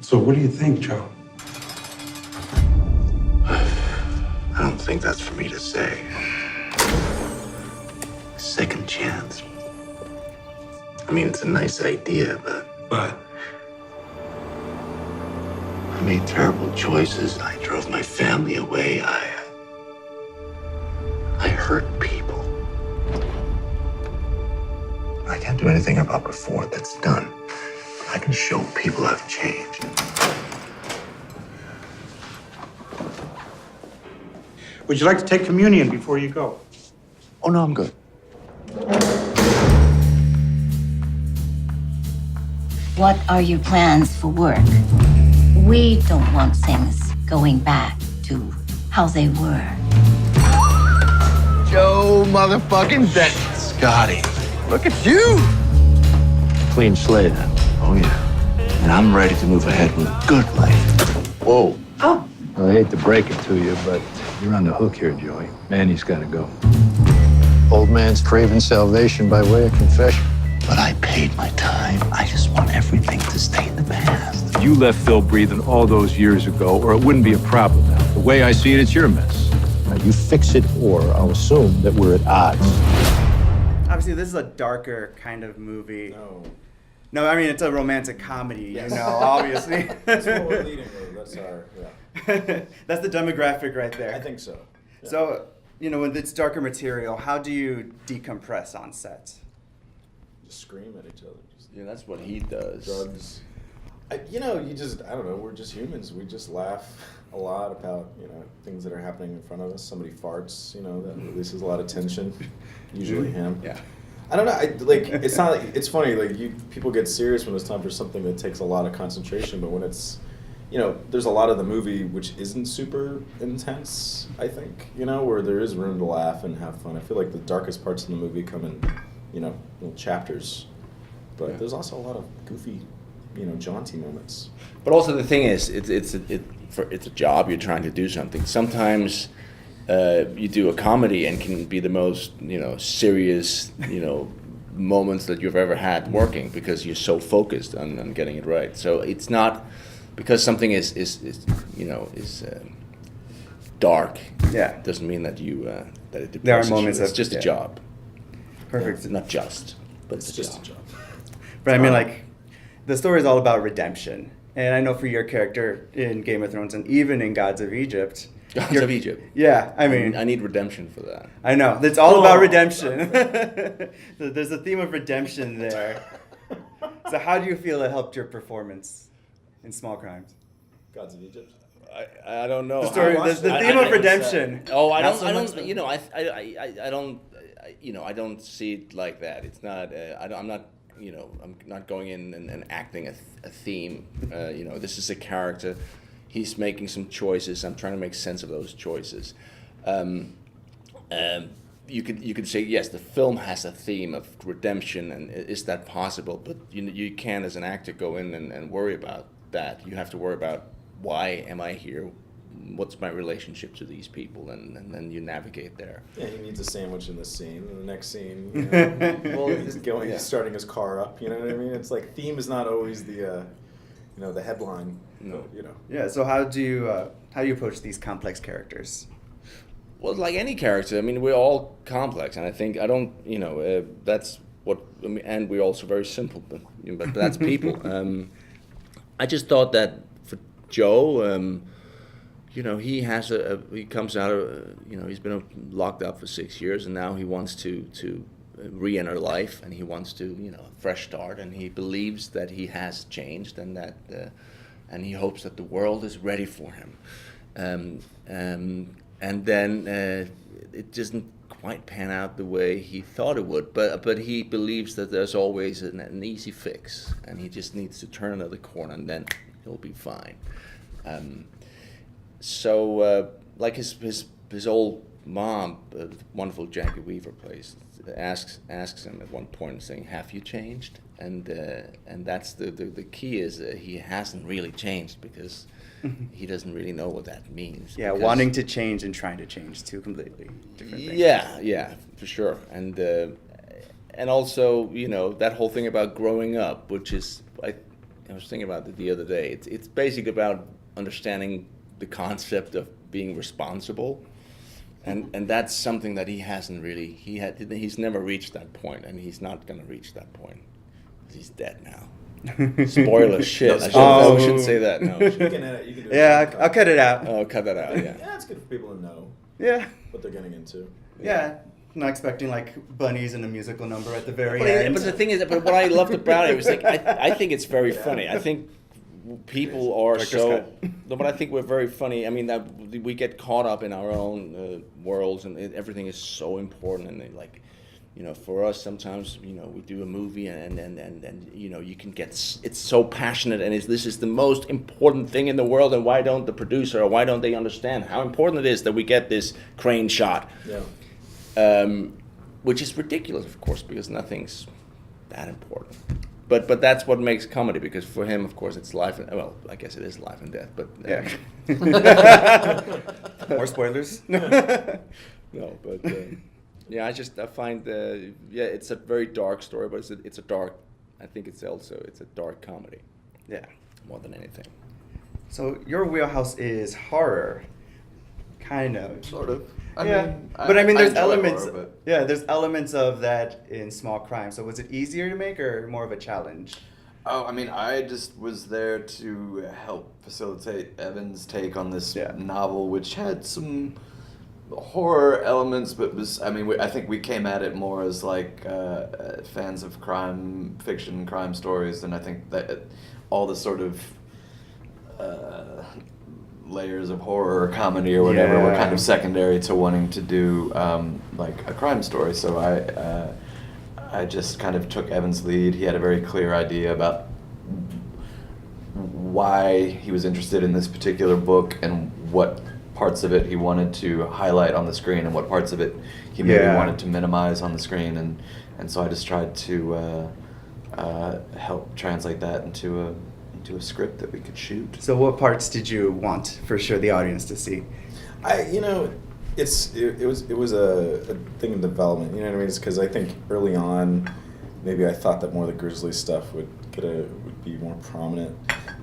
So what do you think, Joe? I don't think that's for me to say. Second chance. I mean, it's a nice idea, but I made terrible choices. I drove my family away. I hurt people. I can't do anything about before that's done. I can show people I've changed. Would you like to take communion before you go? Oh, no, I'm good. What are your plans for work? We don't want things going back to how they were. Joe motherfucking Bennett. Scotty, look at you. Clean slate, huh? Oh, yeah. And I'm ready to move ahead with a good life. Whoa. Oh, Well, I hate to break it to you, but you're on the hook here, Joey. Manny's got to go. Old man's craving salvation by way of confession. But I paid my time. I just want everything to stay in the past. You left Phil breathing all those years ago, or it wouldn't be a problem now. The way I see it, it's your mess. Now, you fix it, or I'll assume that we're at odds. Obviously, this is a darker kind of movie. No, I mean, it's a romantic comedy, you know, obviously. That's what we're leading with. That's our, yeah. That's the demographic right there. I think so. Yeah. So, you know, when it's darker material, how do you decompress on set? Just scream at each other. Just Yeah, that's what he does. drugs. I don't know, we're just humans. We just laugh a lot about, things that are happening in front of us. Somebody farts, that releases a lot of tension. Usually him. Yeah. I don't know. It's not. It's funny. People get serious when it's time for something that takes a lot of concentration. But when it's, there's a lot of the movie which isn't super intense. I think where there is room to laugh and have fun. I feel like the darkest parts of the movie come in, little chapters. But there's also a lot of goofy, jaunty moments. But also the thing is, it's a job. You're trying to do something. Sometimes you do a comedy and can be the most serious moments that you've ever had working because you're so focused on getting it right. So it's not because something is dark. Yeah. Doesn't mean that you that it depresses There are moments you. It's of- just a yeah. job. Perfect. Not just, but It's just a job. But I mean, the story is all about redemption. And I know for your character in Game of Thrones and even in Gods of Egypt. Gods of Egypt. Yeah, I mean. I need redemption for that. I know. It's all about redemption. So there's a theme of redemption there. So how do you feel it helped your performance in Small Crimes? Gods of Egypt. I don't know. The story, the theme of redemption. Oh, I Not don't. so I much don't. the- You know, I don't. I don't see it like that. It's not. I'm not. I'm not going in and acting a theme. This is a character. He's making some choices. I'm trying to make sense of those choices. You could say yes. The film has a theme of redemption, and is that possible? But you can't, as an actor, go in and worry about that. You have to worry about why am I here? What's my relationship to these people, and then you navigate there. Yeah, he needs a sandwich in this scene. And the next scene, Well, he's starting his car up. You know what I mean? It's like theme is not always the, the headline. No. Yeah. So how do you approach these complex characters? Well, like any character, I mean, we're all complex, and I think that's what. I mean, and we're also very simple, but that's people. I just thought that for Joe, he comes out of, he's been locked up for 6 years, and now he wants to re-enter life, and he wants to, a fresh start, and he believes that he has changed, and that, and he hopes that the world is ready for him, and then it doesn't quite pan out the way he thought it would, but he believes that there's always an easy fix, and he just needs to turn another corner, and then he'll be fine. So, like his old mom, wonderful Jackie Weaver plays, asks him at one point, saying, "Have you changed?" And that's the key is he hasn't really changed because he doesn't really know what that means. Yeah, because- wanting to change and trying to change, two completely different things. Yeah, for sure. And also, that whole thing about growing up, which is I was thinking about it the other day. It's basically about understanding the concept of being responsible, and that's something that he hasn't really. He's never reached that point, and he's not gonna reach that point because he's dead now. Spoiler shit. I shouldn't say that. No. You can edit. You can do it. Yeah, I'll cut it out. Oh, cut that out. Yeah. Yeah, it's good for people to know Yeah. what they're getting into. Yeah. Not expecting like bunnies and a musical number at the very end. But the thing is, but what I loved about it was like I think it's very funny. I think people are Director's so. cut. No, but I think we're very funny. I mean, that we get caught up in our own worlds, and everything is so important. And like, you know, for us sometimes, you know, we do a movie, and you know, you can get it's so passionate, and this is the most important thing in the world. And why don't the producer or why don't they understand how important it is that we get this crane shot? Yeah. Which is ridiculous, of course, because nothing's that important. But that's what makes comedy, because for him, of course, it's life. Well, I guess it is life and death. But Yeah. More spoilers? no, but yeah, I find it's a very dark story, but it's a dark. I think it's a dark comedy Yeah. more than anything. So your wheelhouse is horror, kind of. Sort of. I mean, there's enjoy elements. horror, but- Yeah, there's elements of that in Small Crime. So was it easier to make or more of a challenge? Oh, I mean, I just was there to help facilitate Evan's take on this novel, which had some horror elements, but was, I mean, I think we came at it more as like fans of crime fiction, crime stories, and I think that all the sort of layers of horror or comedy or whatever were kind of secondary to wanting to do like a crime story. So I just kind of took Evan's lead. He had a very clear idea about why he was interested in this particular book and what parts of it he wanted to highlight on the screen and what parts of it he maybe wanted to minimize on the screen. And so I just tried to help translate that into a script that we could shoot. So what parts did you want for sure the audience to see? It was a thing in development. You know what I mean? It's because I think early on, maybe I thought that more of the grisly stuff would be more prominent.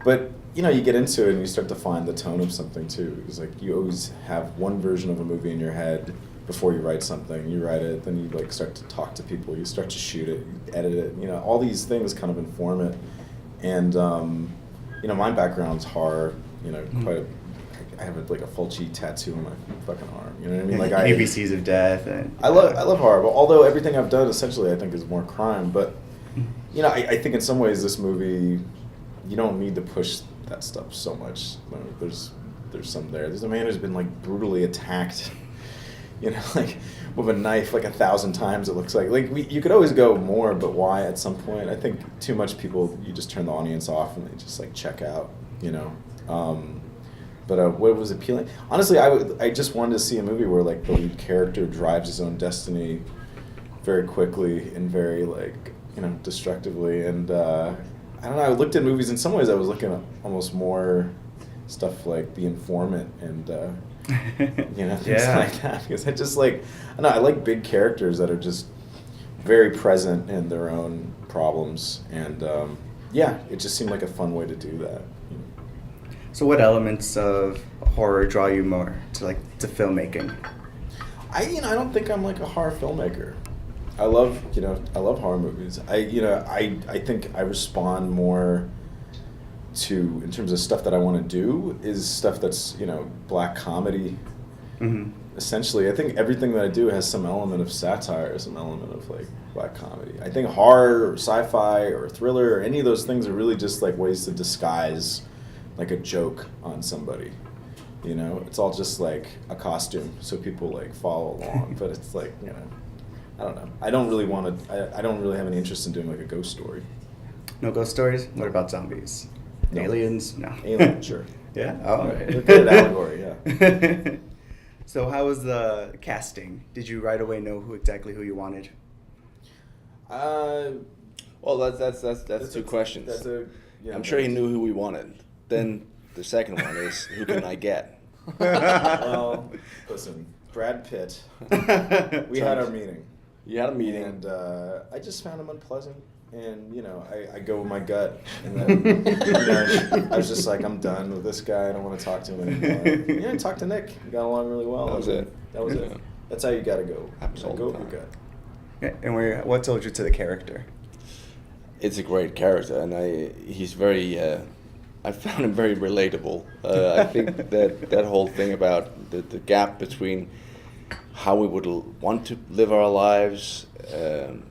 But you know, you get into it and you start to find the tone of something too. It's like you always have one version of a movie in your head before you write something. You write it, then you like start to talk to people. You start to shoot it, you edit it. You know, all these things kind of inform it. And you know, my background's horror. You know, I have a Fulci tattoo on my fucking arm. You know what I mean? Like ABCs of Death. And I love horror, but although everything I've done essentially I think is more crime, but you know, I think in some ways this movie, you don't need to push that stuff so much. There's some there. There's a man who's been like brutally attacked, you know, like with a knife like 1,000 times. It looks like you could always go more, but why at some point? I think too much people, you just turn the audience off and they just like check out, you know. But what was appealing? Honestly, I just wanted to see a movie where like the lead character drives his own destiny very quickly and very like, you know, destructively. And I don't know, I looked at movies, in some ways I was looking at almost more stuff like The Informant and you know, things like that. Because I just like, I don't know, I like big characters that are just very present in their own problems. And it just seemed like a fun way to do that. You know? So what elements of horror draw you more to filmmaking? I don't think I'm like a horror filmmaker. I love horror movies. I think I respond more to, in terms of stuff that I want to do, is stuff that's, you know, black comedy. Mm-hmm. Essentially, I think everything that I do has some element of satire, some element of like black comedy. I think horror or sci-fi or thriller or any of those things are really just like ways to disguise like a joke on somebody. You know, it's all just like a costume so people like follow along. But it's like, you know, I don't know. I don't really have any interest in doing like a ghost story. No ghost stories? What about zombies? No. Aliens? No. Alien, sure. Yeah? Oh, right. Good allegory, yeah. So how was the casting? Did you right away know exactly who you wanted? Well, that's two questions. I'm sure he knew who we wanted. Then the second one is, who can I get? Well, listen, Brad Pitt. We had our meeting. You had a meeting. And I just found him unpleasant. And, I go with my gut. And then, I was just like, I'm done with this guy. I don't want to talk to him anymore. Yeah, I talked to Nick. We got along really well. That was it. That was Yeah. it. That's how you got to go. Absolutely. Go with your gut. And what told you to the character? It's a great character, and he's very. I found him very relatable. I think that whole thing about the gap between how we would want to live our lives, and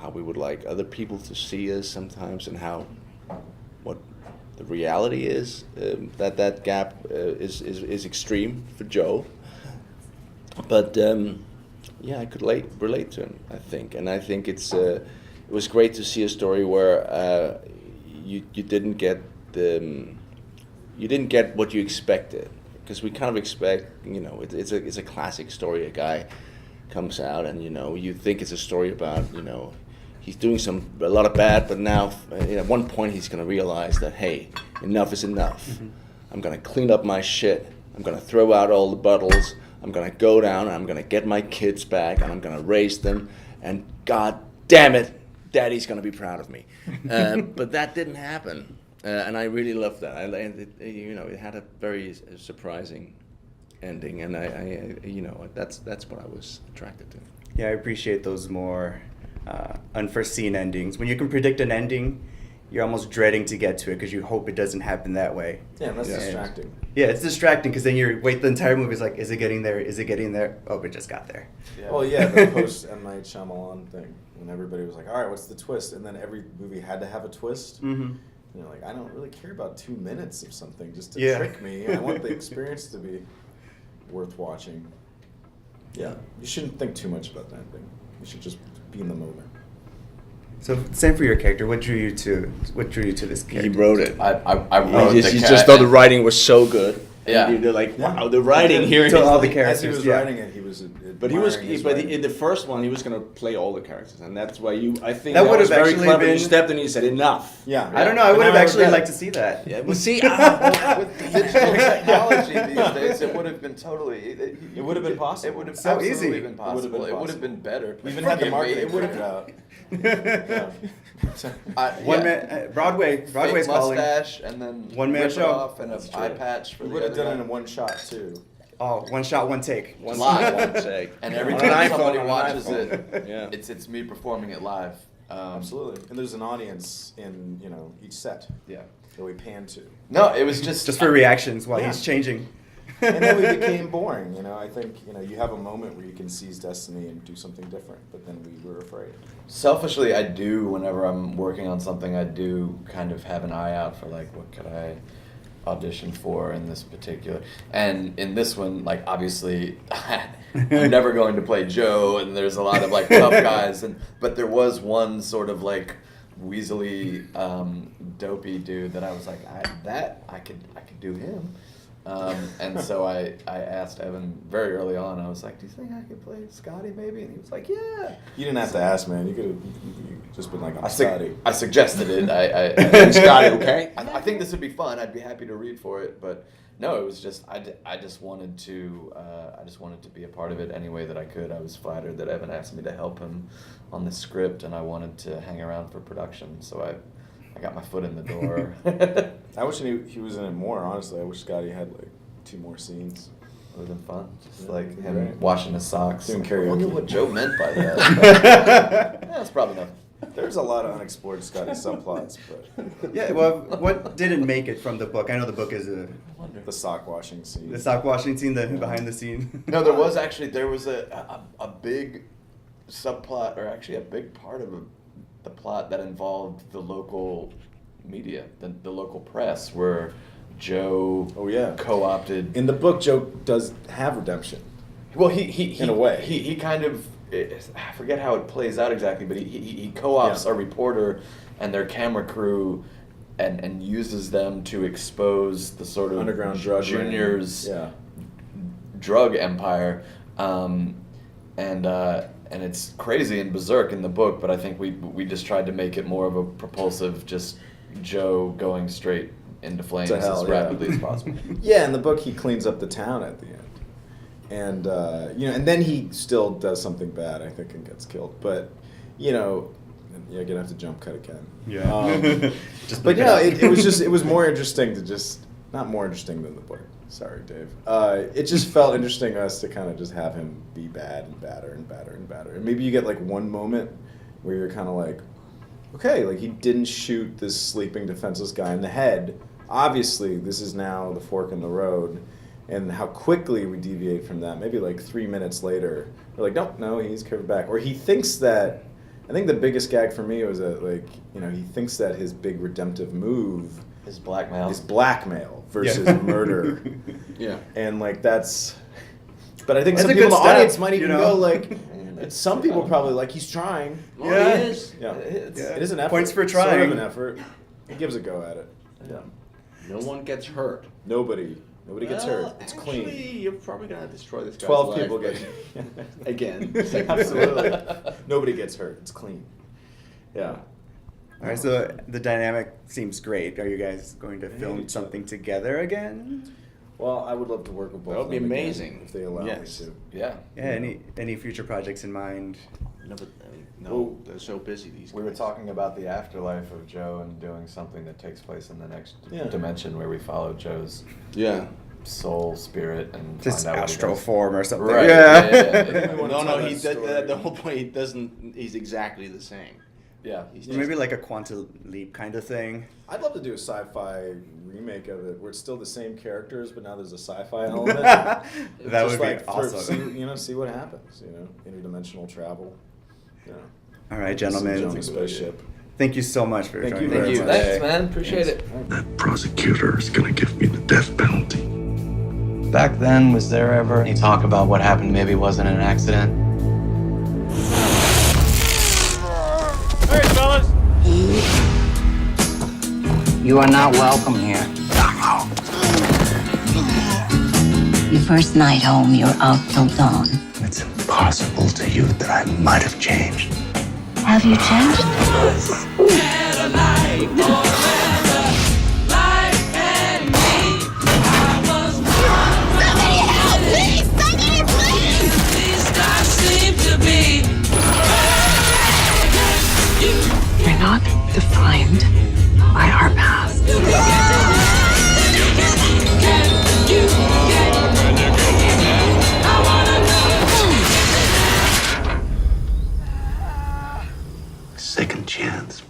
how we would like other people to see us sometimes, and what the reality is. That gap is extreme for Joe, but I could relate to him. I think, and I think it was great to see a story where you didn't get what you expected, because we kind of expect, it's a classic story. A guy comes out and you think it's a story about he's doing a lot of bad, but now at one point he's going to realize that, hey, enough is enough. Mm-hmm. I'm going to clean up my shit. I'm going to throw out all the bottles. I'm going to go down and I'm going to get my kids back and I'm going to raise them, and God damn it, Daddy's going to be proud of me. But that didn't happen, and I really loved that. It had a very surprising ending, and that's what I was attracted to. Yeah, I appreciate those more unforeseen endings. When you can predict an ending, you're almost dreading to get to it because you hope it doesn't happen that way. Yeah, and that's distracting. Yeah, it's distracting because then you wait the entire movie. It's like, is it getting there? Is it getting there? Oh, it just got there. Yeah. Well, yeah, the post M. Night Shyamalan thing, when everybody was like, all right, what's the twist? And then every movie had to have a twist. Mm-hmm. And you're like, I don't really care about 2 minutes of something just to trick me. I want the experience to be worth watching. Yeah, you shouldn't think too much about that thing. You should just be in the moment. So same for your character. What drew you to this character? He wrote it. I wrote You just thought the writing was so good. Yeah. And you're like, wow, the writing here. So all the As characters. he was writing it, he was in the first one, he was going to play all the characters, and that's why I think That would was have very actually clever. been- You stepped in and you said enough. Yeah. I don't know. I would have actually liked to see that. Yeah, well, see, With digital technology these days, it would have been totally. It would have been possible. It would have So absolutely easy. been possible. It would have been better. We even had the Forgive me, marketing it would have figured out. One man, Broadway's fake calling. mustache and then One man rip it show. off and an eye patch for We the would have other done it guy. in one shot too. Oh, one shot, one take. one Live. take. And every On an time iPhone, somebody on an watches iPhone. it, Yeah. it's me performing it live. Absolutely. And there's an audience in each set Yeah. that we pan to. No, it was just Just for reactions while Yeah. he's changing. And then we became boring. I think you have a moment where you can seize destiny and do something different, but then we were afraid. Selfishly, I do, whenever I'm working on something, I do kind of have an eye out for, like, what could I audition for in this particular. And in this one, like, obviously, I'm never going to play Joe, and there's a lot of, like, tough guys. But there was one sort of, like, weaselly, dopey dude that I was like, I could do him. And so I asked Evan very early on. I was like, "Do you think I could play Scotty maybe?" And he was like, "Yeah." You didn't have to ask, man. You could have just been like, I'm Scotty. I suggested it. I Scotty, okay? I think this would be fun. I'd be happy to read for it, but no, it was just I just wanted to be a part of it any way that I could. I was flattered that Evan asked me to help him on the script, and I wanted to hang around for production. So I got my foot in the door. I wish he was in it more, honestly. I wish Scotty had like 2 more scenes. It would have been fun. Just Yeah, like him right. washing his socks. Doing I wonder karaoke. what Joe meant by that. Yeah, that's probably enough. There's a lot of unexplored Scotty subplots, but Yeah, well, what didn't make it from the book? I know the book is the sock washing scene. the sock washing scene, the behind the scene. No, there was a big subplot, or actually a big part of the plot that involved the local media, the local press, where Joe Oh, yeah. co-opted. In the book, Joe does have redemption. Well, he In a way. he kind of, I forget how it plays out exactly, but he co-ops Yeah. a reporter and their camera crew, and uses them to expose the sort of Underground drug ring. juniors Yeah. drug empire, and it's crazy and berserk in the book, but I think we just tried to make it more of a propulsive, just Joe going straight into flames To hell, as yeah. rapidly as possible. Yeah, in the book, he cleans up the town at the end. And, and then he still does something bad, I think, and gets killed. But, Yeah, gonna have to jump cut again. Yeah. But yeah, it was more interesting to just, not more interesting than the book. Sorry, Dave. It just felt interesting to us to kind of just have him be bad and badder and badder and badder. And maybe you get like one moment where you're kind of like, okay, like he didn't shoot this sleeping defenseless guy in the head. Obviously, this is now the fork in the road. And how quickly we deviate from that. Maybe like 3 minutes later, we're like, nope, no, he's covered back. Or he thinks that, I think the biggest gag for me was that, like, you know, he thinks that his big redemptive move His blackmail. is blackmail versus murder. Yeah. And like that's, but I think That's some a people in good the step, audience might you even know? go like, some people probably like, he's trying. Well, Yeah. he is. Yeah. It's- It is an effort. Points for Sort of trying. an effort. He gives a go at it. Yeah. No one gets hurt. Nobody gets hurt. Well, It's actually, clean. You're probably gonna destroy this guy's 12 life, people but- get again. Absolutely. Nobody gets hurt. It's clean. Yeah. All right, so the dynamic seems great. Are you guys going to film me too. something together again? Well, I would love to work with both. That would of be them again, amazing. if they allow Yes. me to. Yeah. Yeah. Any future projects in mind? No, but, no, Well, they're so busy these We were guys. talking about the afterlife of Joe and doing something that takes place in the next Yeah. dimension where we follow Joe's Yeah. soul, spirit, and Just find out what he astral does. form or something. Right. Yeah. Yeah. wanna No, tell no, that he story. the whole point. He doesn't. He's exactly the same. Yeah. He's Maybe like a quantum leap kind of thing. I'd love to do a sci-fi remake of it where it's still the same characters, but now there's a sci-fi element. That Just would be like awesome. see what happens. Interdimensional travel. Yeah. All right, Jump on a gentlemen. spaceship. Thank you so much for Thank joining you us. very much. Thanks, man. Appreciate it. That prosecutor is gonna give me the death penalty. Back then, was there ever any talk about what happened maybe wasn't an accident? You are not welcome here. Your first night home, you're out till dawn. It's impossible to you that I might have changed. Have you changed? We're not defined by our past. Second chance.